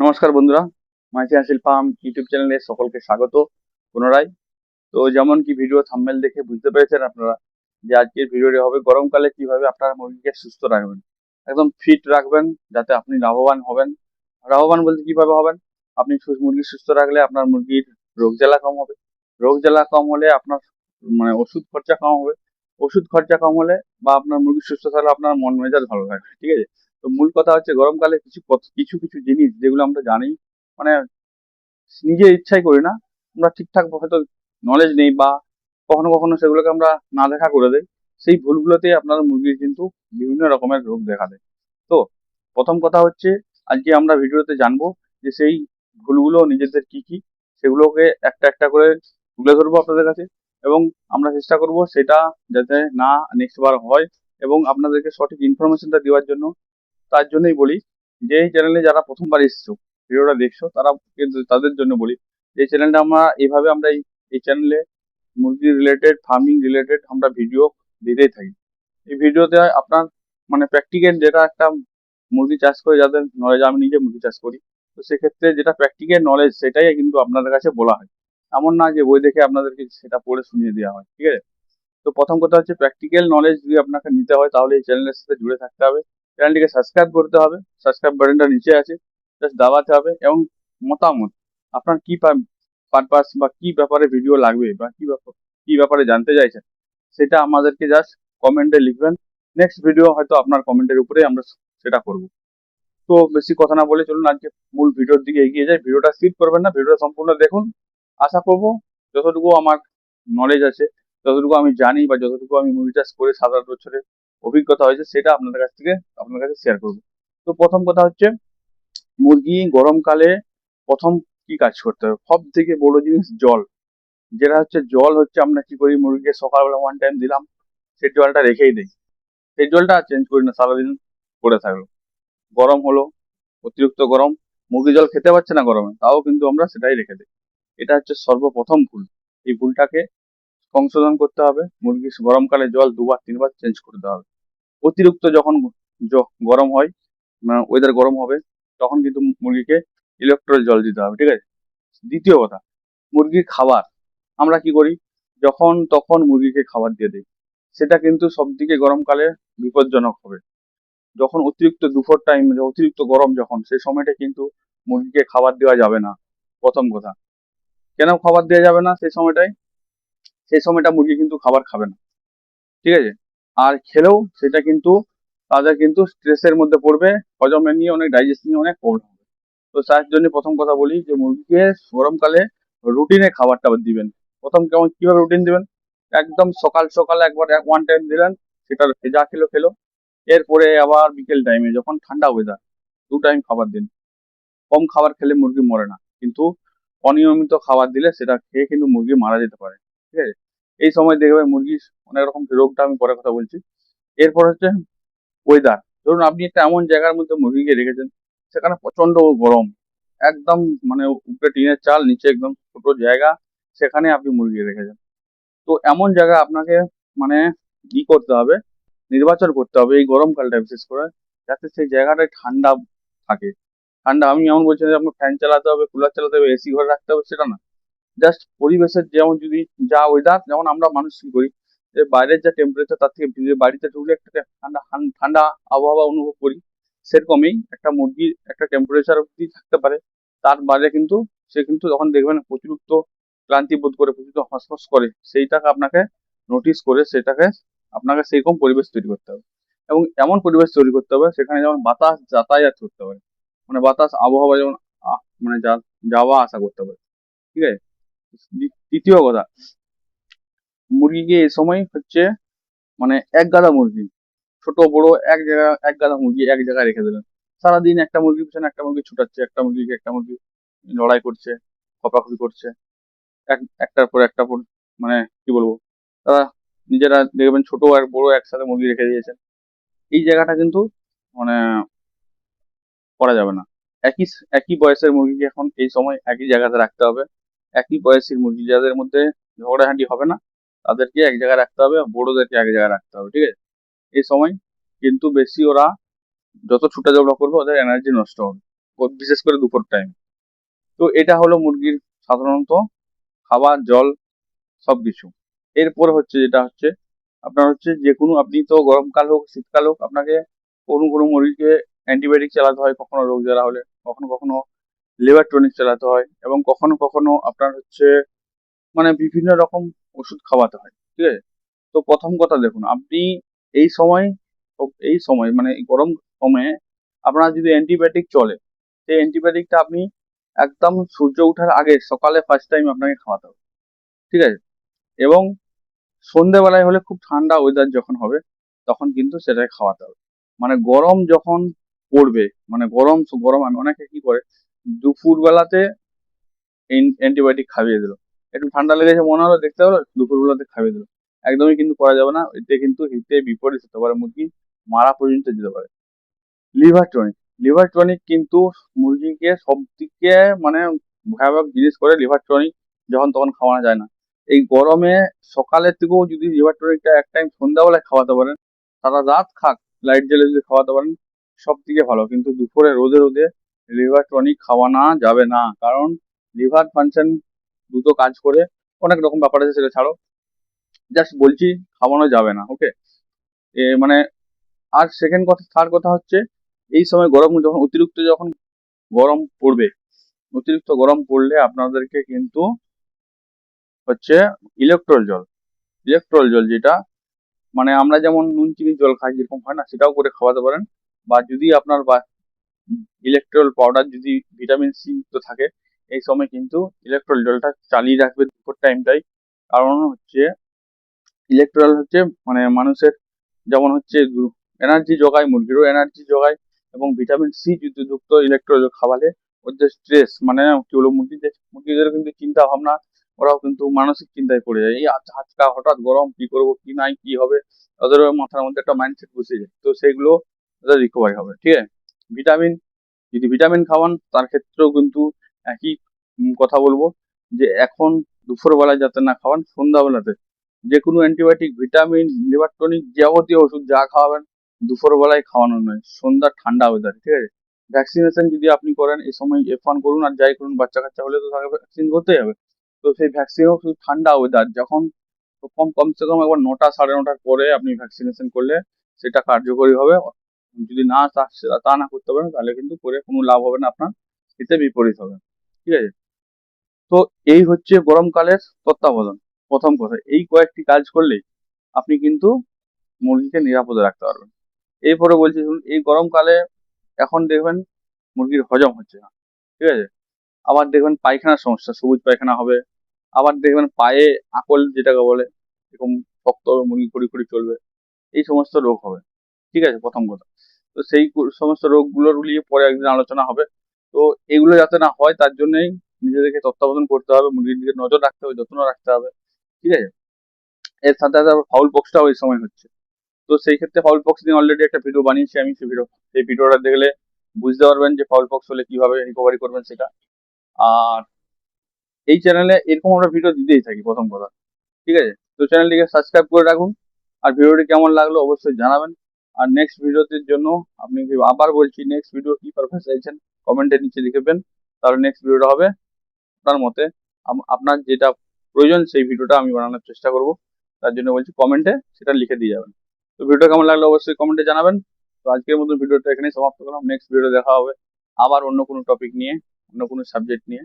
নমস্কার বন্ধুরা, মাইথিয়া শিল্পাম ইউটিউব চ্যানেলে সকলকে স্বাগত পুনরায়। তো যেমন কি ভিডিও থাম্বনেল দেখে বুঝতে পেরেছেন আপনারা যে আজকের ভিডিওটি হবে গরমকালে কিভাবে আপনার মুরগিকে সুস্থ রাখবেন, একদম ফিট রাখবেন, যাতে আপনি লাভবান হবেন। লাভবান বলতে কিভাবে হবেন? আপনি মুরগি সুস্থ রাখলে আপনার মুরগির রোগ জ্বালা কম হবে। রোগ জ্বালা কম হলে আপনার ওষুধ খরচা কম হবে। ওষুধ খরচা কম হলে বা আপনার মুরগি সুস্থ থাকলে আপনার মন মেজাজ ভালো থাকবে, ঠিক আছে? তো মূল কথা হচ্ছে গরমকালে কিছু কিছু জিনিস যেগুলো আমরা জানি, মানে নিজের ইচ্ছাই করি না, আমরা ঠিকঠাক হয়তো নলেজ নেই বা কখনো কখনো সেগুলোকে আমরা না দেখা করে দেই। সেই ভুলগুলোতেই আপনার মুরগির কিন্তু বিভিন্ন রকমের রোগ দেখা দেয়। তো প্রথম কথা হচ্ছে, আজকে আমরা ভিডিওতে জানবো যে সেই ভুলগুলো নিজেদের কি কি, সেগুলোকে একটা একটা করে তুলে ধরবো আপনাদের কাছে, এবং আমরা চেষ্টা করব সেটা যাতে না নেক্সট বার হয়, এবং আপনাদেরকে সঠিক ইনফরমেশনটা দেওয়ার জন্য। তার জন্যই বলি যে এই চ্যানেলে যারা প্রথমবার এসছো, ভিডিওটা দেখছো, তারা কিন্তু তাদের জন্য বলি যে এই চ্যানেলটা আমরা এই চ্যানেলে মুরগি রিলেটেড, ফার্মিং রিলেটেড আমরা ভিডিও দিতেই থাকি। এই ভিডিওতে আপনার প্র্যাকটিক্যাল যেটা একটা মুরগি চাষ করে যাদের নলেজ, আমি নিজে মুরগি চাষ করি, তো সেক্ষেত্রে যেটা প্র্যাকটিক্যাল নলেজ সেটাই কিন্তু আপনাদের কাছে বলা হয়। এমন না যে বই দেখে আপনাদেরকে সেটা পড়ে শুনিয়ে দেওয়া হয়, ঠিক আছে? তো প্রথম কথা হচ্ছে, প্র্যাকটিক্যাল নলেজ যদি আপনাকে নিতে হয় তাহলে এই চ্যানেলের সাথে জুড়ে থাকতে হবে। চ্যানেলটিকে সাবস্ক্রাইব করতে হবে, সাবস্ক্রাইব বাটনটা নিচে আছে, জাস্ট দাবাতে হবে। এবং মতামত, আপনার কি পারপাস বা কি ব্যাপারে ভিডিও লাগবে বা কি ব্যাপারে জানতে চাইছেন, সেটা আমাদেরকে জাস্ট কমেন্টে লিখবেন। নেক্সট ভিডিও হয়তো আপনার কমেন্টের উপরে আমরা সেটা করব। তো বেশি কথা না বলে চলুন আজকে মূল ভিডিওর দিকে এগিয়ে যাই। ভিডিওটা স্কিপ করবেন না, ভিডিওটা সম্পূর্ণ দেখুন। আশা করব যতটুকু আমার নলেজ আছে, যতটুকু আমি জানি বা যতটুকু আমি মুভি চাষ করে 7-8 বছরের অভিজ্ঞতা হয়েছে, সেটা আপনার কাছে শেয়ার করবো। তো প্রথম কথা হচ্ছে, মুরগি গরমকালে প্রথম কি কাজ করতে হবে? সব থেকে বড় জিনিস জল। জল হচ্ছে, আমরা কি করি, মুরগিকে সকালবেলা ওয়ান টাইম দিলাম, সেই জলটা রেখেই দিই। সেই জলটা আর চেঞ্জ করি না সারাদিন পড়ে থাকলো। গরম হলো, অতিরিক্ত গরম, মুরগি জল খেতে পারছে না গরমে, তাও কিন্তু আমরা সেটাই রেখে দিই। এটা হচ্ছে সর্বপ্রথম ভুল। এই ভুলটাকে সংশোধন করতে হবে। মুরগি গরমকালে জল 2-3 বার চেঞ্জ করতে হবে। অতিরিক্ত যখন গরম হয়, ওয়েদার গরম হবে, তখন কিন্তু মুরগিকে ইলেকট্রল জল দিতে হবে, ঠিক আছে? দ্বিতীয় কথা, মুরগির খাবার আমরা কি করি, যখন তখন মুরগিকে খাবার দিয়ে দিই। সেটা কিন্তু সব দিকে গরমকালে বিপজ্জনক হবে। যখন অতিরিক্ত দুপুর টাইম, অতিরিক্ত গরম যখন, সেই সময়টা কিন্তু মুরগিকে খাবার দেওয়া যাবে না। প্রথম কথা, কেন খাবার দেওয়া যাবে না সেই সময়টায়? সেই সময়টা মুরগি কিন্তু খাবার খাবে না, ঠিক আছে? আর খেলেও সেটা কিন্তু তাদের কিন্তু স্ট্রেসের মধ্যে পড়বে, হজমের নিয়ে অনেক, ডাইজেস্ট নিয়ে অনেক প্রবলেম হবে। তো তার জন্য প্রথম কথা বলি যে মুরগিকে গরমকালে রুটিনে খাবারটা দিবেন। প্রথম কিভাবে রুটিন দিবেন? একদম সকাল সকাল একবার ওয়ান টাইম দিলেন, সেটা যা খেলো খেলো। এরপরে আবার বিকেল টাইমে যখন ঠান্ডা ওয়েদার, 2 টাইম খাবার দিন। কম খাবার খেলে মুরগি মরে না, কিন্তু অনিয়মিত খাবার দিলে সেটা খেয়ে কিন্তু মুরগি মারা যেতে পারে, ঠিক আছে? এই সময় দেখবে মুরগির অনেক রকম রোগটা আমি পরে কথা বলছি। এরপর হচ্ছে ওয়েদার। ধরুন আপনি একটা এমন জায়গার মধ্যে মুরগিকে রেখেছেন, সেখানে প্রচন্ড গরম, একদম উপরে টিনের চাল, নিচে একদম ছোট জায়গা, সেখানে আপনি মুরগি রেখেছেন। তো এমন জায়গা আপনাকে মানে করতে হবে, নির্বাচন করতে হবে এই গরমকালটা বিশেষ করে, যাতে সেই জায়গাটায় ঠান্ডা থাকে। ঠান্ডা, আমি এমন বলছি না যে আপনার ফ্যান চালাতে হবে, কুলার চালাতে হবে, এসি ঘরে রাখতে হবে, সেটা না। জাস্ট পরিবেশের যেমন, যদি যা ওয়েদার, যেমন আমরা মানুষ কি করি, যে বাইরের যা টেম্পারেচার তার থেকে বাড়িতে ঢুকলে একটা ঠান্ডা ঠান্ডা আবহাওয়া অনুভব করি, সেরকমই একটা মুরগির একটা টেম্পারেচার অব্দি থাকতে পারে। তার বাইরে কিন্তু সে কিন্তু যখন দেখবেন প্রচুরত্ব ক্লান্তি বোধ করে, প্রচুর হাঁসফাঁস করে, সেইটাকে আপনাকে নোটিস করে সেটাকে আপনাকে সেইরকম পরিবেশ তৈরি করতে হবে। এবং এমন পরিবেশ তৈরি করতে হবে সেখানে যেমন বাতাস যাতায়াত করতে পারে, বাতাস আবহাওয়া যেমন যাওয়া আসা করতে পারে, ঠিক আছে? তৃতীয় কথা, মুরগিকে এই সময় হচ্ছে এক গাদা মুরগি, ছোট বড় এক গাদা মুরগি এক জায়গায় রেখে দেবেন। সারাদিন একটা মুরগির পিছনে একটা মুরগি ছুটাচ্ছে, একটা মুরগি লড়াই করছে, খপাখপি করছে, একটার পর একটা কি বলবো, তারা নিজেরা দেখবেন ছোট আর বড় একসাথে মুরগি রেখে দিয়েছেন। এই জায়গাটা কিন্তু মানে করা যাবে না। একই একই বয়সের মুরগিকে এখন এই সময় একই জায়গাতে রাখতে হবে। একই বয়সের মুরগি, যাদের মধ্যে ঝগড়াঝাঁটি হবে না, তাদেরকে এক জায়গায় রাখতে হবে, বড়দেরকে এক জায়গায় রাখতে হবে, ঠিক আছে? এই সময় কিন্তু বেশি ওরা যত ছুটাদৌড়া করবে, ওদের এনার্জি নষ্ট হবে। বিশেষ করে দুপুর টাইম। তো এটা হলো মুরগির সাধারণত খাবার, জল সবকিছু। এরপর হচ্ছে যেটা হচ্ছে আপনার হচ্ছে যে কোনো, আপনি তো গরমকাল হোক শীতকাল হোক, আপনাকে কোনো কোনো মুরগিকে অ্যান্টিবায়োটিক চালাতে হয় কখনো রোগ জ্বালা হলে, কখনো কখনো লিভার টনিক চালাতে হয়, এবং কখনো কখনো আপনার হচ্ছে মানে বিভিন্ন রকম ওষুধ খাওয়াতে হয়, ঠিক আছে। তো প্রথম কথা দেখুন, আপনি এই সময় এই সময় মানে এই গরম সময়ে আপনার যদি অ্যান্টিবায়োটিক চলে, সেই অ্যান্টিবায়োটিকটা আপনি একদম সূর্য ওঠার আগে সকালে ফার্স্ট টাইম আপনাকে খাওয়াতে হবে, ঠিক আছে। এবং সন্ধ্যেবেলায় হলে, খুব ঠান্ডা ওয়েদার যখন হবে তখন কিন্তু সেটাকে খাওয়াতে হবে। মানে গরম যখন পড়বে, মানে গরম গরম আমি অনেকে কি করে দুপুর বেলাতে অ্যান্টিবায়োটিক খাইয়ে দিল, একটু ঠান্ডা লেগেছে মনে হলো, দেখতে হলো দুপুরবেলাতে খাইয়ে দিল। একদমই কিন্তু করা যাবে না, এতে কিন্তু হিতে বিপরীত হতে পারে, মুরগি মারা পর্যন্ত যেতে পারে। লিভার টনিক, লিভার টনিক কিন্তু মুরগিকে সব থেকে মানে ভয়াবহ জিনিস করে লিভার টনিক, যখন তখন খাওয়ানো যায় না। এই গরমে সকালের থেকেও যদি লিভার টনিকটা এক টাইম সন্ধ্যাবেলায় খাওয়াতে পারেন, সারা রাত খাক লাইট জ্বেলে যদি খাওয়াতে পারেন, সব থেকে ভালো। কিন্তু দুপুরে রোদে রোদে লিভার টনিক খাওয়ানো যাবে না, কারণ লিভার ফাংশন দ্রুত কাজ করে, অনেক রকম ব্যাপার আছে, সেটা ছাড়ো, জাস্ট বলছি খাওয়ানো যাবে না, ওকে। মানে আর সেকেন্ড কথা, থার্ড কথা হচ্ছে এই সময় গরম যখন অতিরিক্ত যখন গরম পড়বে, অতিরিক্ত গরম পড়লে আপনাদেরকে কিন্তু হচ্ছে ইলেকট্রল জল, ইলেকট্রল জল যেটা মানে আমরা যেমন নুন চিনি জল খাই যেরকম হয় না, সেটাও করে খাওয়াতে পারেন। বা যদি আপনার বা ইলেকট্রল পাউডার যদি ভিটামিন সি যুক্ত থাকে, এই সময় কিন্তু ইলেকট্রল জলটা চালিয়ে রাখবে দুপুর টাইমটাই। কারণ হচ্ছে ইলেকট্রল হচ্ছে মানে মানুষের যেমন হচ্ছে এনার্জি যোগায়, মুরগিরও এনার্জি যোগায়, এবং ভিটামিন সি যুক্ত ইলেকট্রল খাওয়ালে ওদের স্ট্রেস মানে কি বলবো, মুরগিদের কিন্তু চিন্তা ভাবনা, ওরাও কিন্তু মানসিক চিন্তায় পড়ে যায়। এই আচ্ছা আজকা হঠাৎ গরম, কি করব কি নাই কি হবে, ওদের মাথার মধ্যে একটা মাইন্ডসেট বসে যায়, তো সেইগুলো ওদের রিকভারি হবে, ঠিক আছে। ভিটামিন, যদি ভিটামিন খাওয়ান তার ক্ষেত্রেও কিন্তু একই কথা বলবো, যে এখন দুপুরবেলায় যাতে না খাওয়ান, সন্ধ্যাবেলাতে যে কোনো অ্যান্টিবায়োটিক, ভিটামিন, লিভার টনিক, যাবতীয় ওষুধ যা খাওয়াবেন দুপুরবেলায় খাওয়ানো নয়, সন্ধ্যা ঠান্ডা ওয়েদার, ঠিক আছে। ভ্যাকসিনেশন যদি আপনি করেন এই সময় F1 করুন আর যাই করুন, বাচ্চা কাচ্চা হলে তো তাকে ভ্যাকসিন করতেই হবে। তো সেই ভ্যাকসিনও শুধু ঠান্ডা ওয়েদার যখন, কমসে কম একবার 9টা 9:30টার পরে আপনি ভ্যাকসিনেশন করলে সেটা কার্যকরী হবে। যদি না তা না করতে পারেন তাহলে কিন্তু করে কোনো লাভ হবে না, আপনার হিতে বিপরীত হবে, ঠিক আছে। তো এই হচ্ছে গরমকালের তত্ত্বাবধান। প্রথম কথা, এই কয়েকটি কাজ করলেই আপনি কিন্তু মুরগিকে নিরাপদে রাখতে পারবেন। এরপরে বলছি শুনুন, এই গরমকালে এখন দেখবেন মুরগির হজম হচ্ছে না, ঠিক আছে। আবার দেখবেন পায়খানার সমস্যা, সবুজ পায়খানা হবে। আবার দেখবেন পায়ে আকল যেটাকে বলে, এরকম শক্ত হবে, মুরগি খড়ি খড়ি চলবে, এই সমস্ত রোগ হবে, ঠিক আছে, প্রথম কথা। তো সেই সমস্ত রোগগুলোর নিয়ে পরে একদিন আলোচনা হবে। তো এগুলো যাতে না হয় তার জন্যই নিজেদেরকে তত্ত্বাবধান করতে হবে, মুরগির দিকে নজর রাখতে হবে, যত্ন রাখতে হবে, ঠিক আছে। এর সাথে সাথে আবার ফাউল পক্সটাও এই সময় হচ্ছে। তো সেই ক্ষেত্রে ফাউল পক্স নিয়ে অলরেডি একটা ভিডিও বানিয়েছি আমি, সেই ভিডিওটা দেখলে বুঝতে পারবেন যে ফাউল পক্স হলে কিভাবে রিকভারি করবেন সেটা। আর এই চ্যানেলে এরকম আমরা ভিডিও দিতেই থাকি, প্রথম কথা, ঠিক আছে। তো চ্যানেলটিকে সাবস্ক্রাইব করে রাখুন, আর ভিডিওটি কেমন লাগলো অবশ্যই জানাবেন। আর নেক্সট ভিডিওটির জন্য আপনি আবার বলছি, নেক্সট ভিডিও কি পারপাস চাইছেন কমেন্টের নিচে লিখবেন, তাহলে নেক্সট ভিডিওটা হবে আপনার মতে, আপনার যেটা প্রয়োজন সেই ভিডিওটা আমি বানানোর চেষ্টা করব। তার জন্য বলছি কমেন্টে সেটা লিখে দিয়ে যাবেন। তো ভিডিও কেমন লাগলো অবশ্যই কমেন্টে জানাবেন। তো আজকের মতো ভিডিওটা এখানেই সমাপ্ত করলাম, নেক্সট ভিডিও দেখা হবে আবার অন্য কোনো টপিক নিয়ে, অন্য কোনো সাবজেক্ট নিয়ে।